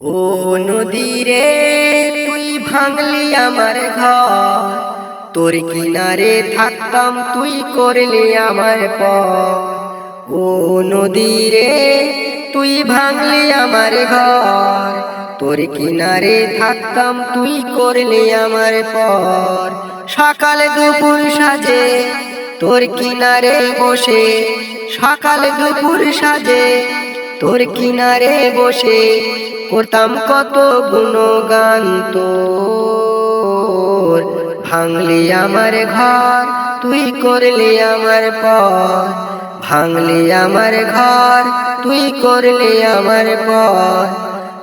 ও নদী রে, তুই ভাঙলি আমার ঘর, তোর কিনারে থাকতাম তুই করলি আমার পর। ও নদী রে, তুই ভাঙলি আমার ঘর, তোর কিনারে থাকতাম তুই করলি আমার পর। সকাল দুপুর সাজে তোর কিনারে বসে, সকাল দুপুর সাজে তোর কিনারে বসে করতাম কত গুণগান তোর। ভাঙলি আমার ঘর, তুই করলি আমার পর। ভাঙলি আমার ঘর, তুই করলি আমার পর।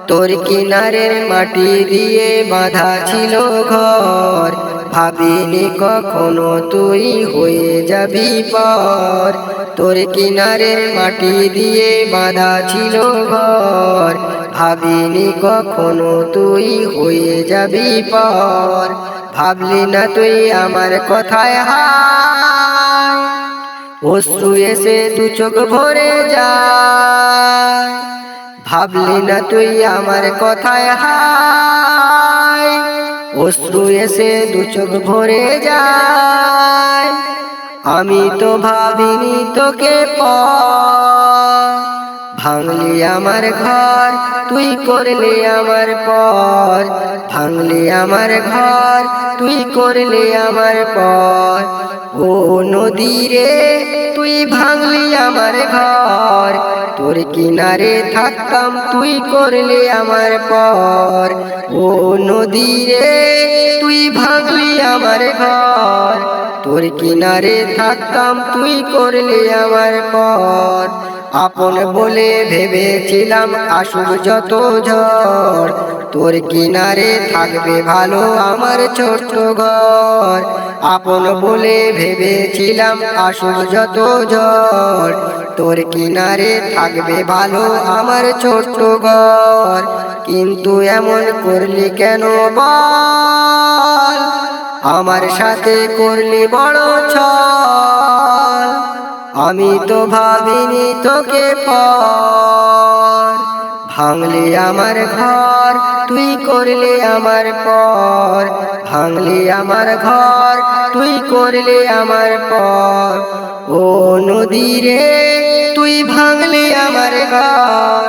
তোর কিনারের মাটি দিয়ে বাঁধা ছিল ঘর, ভাবিনি কখনো তুই হয়ে যাবি পর। তোর কিনারের মাটি দিয়ে বাঁধা ছিল ঘর, ভাবিনি কখনো তুই হয়ে যাবি পর। ভাবলি না তুই আমার কথায় হায়, অশ্রু এসে দু চোখ ভরে যায়। ভাবলি না তুই আমার কথায় হায়, অশ্রু এসে দু চোখ ভরে যায়। আমি তো ভাবিনি তোকে পর। ভাঙলি আমার ঘর, তুই করলি আমার পর। ভাঙলি আমার ঘর, তুই করলি আমার পর। ও নদী রে, তুই ভাঙলি আমার ঘর, তোর কিনারে থাকতাম তুই করলি আমার পর। ও নদী রে, তুই ভাঙলি আমার ঘর, তোর কিনারে থাকতাম তুই করলি আমার পর। আপন বলে ভেবেছিলাম আসুক যত ঝড়, তোর কিনারে থাকবে ভালো আমার ছোট্ট ঘর। আপন বলে ভেবেছিলাম আসুক যত ঝড়, তোর কিনারে থাকবে ভালো আমার ছোট্ট ঘর। কিন্তু এমন করলি কেন বল, আমার সাথে করলি বড় ছল। আমি তো ভাবিনি তোকে পর। ভাঙলি আমার ঘর, তুই করলি আমার পর। ভাঙলি আমার ঘর, তুই করলি আমার পর। ও নদী রে, তুই ভাঙলি আমার ঘর,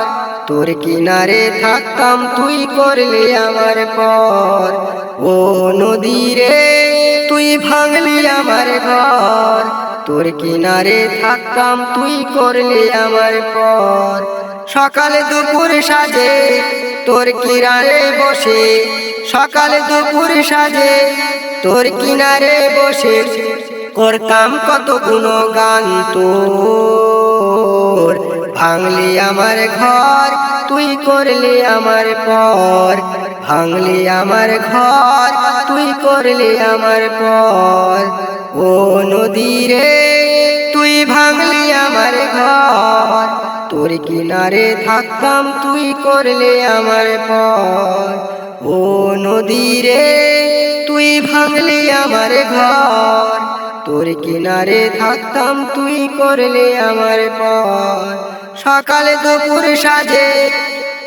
তোর কিনারে থাকতাম তুই করলি আমার পর। ও নদী রে, তুই ভাঙলি আমার ঘর, তোর কিনারে থাকতাম তুই করলি আমার পর। সকাল দুপুর সাজে তোর কিনারে বসে, সকাল দুপুর সাজে তোর কিনারে বসে করতাম কত গুণগান তোর। ভাঙলি আমার ঘর, তুই করলি আমার পর। ভাঙলি আমার ঘর, তুই করলি আমার পর। ও নদী রে, তুই ভাঙলি আমার ঘর, তোর কিনারে থাকতাম তুই করলি আমার পর। ও নদী রে, তুই ভাঙলি আমার ঘর, তোর কিনারে থাকতাম তুই করলি আমার পর। সকাল দুপুর সাজে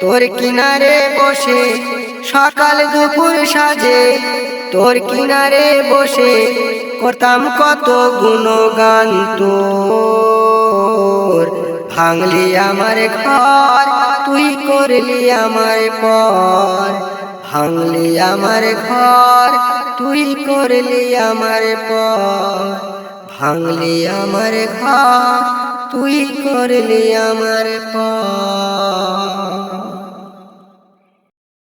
তোর কিনারে বসে, সকাল দুপুর সাজে তোর কিনারে বসে করতাম কত গুণগান তোর। ভাঙলি আমার ঘর, তুই করলি আমার পর। ভাঙলি আমার ঘর, তুই করলি আমার পর। ভাঙলি আমার ঘর, তুই করলি আমার পর।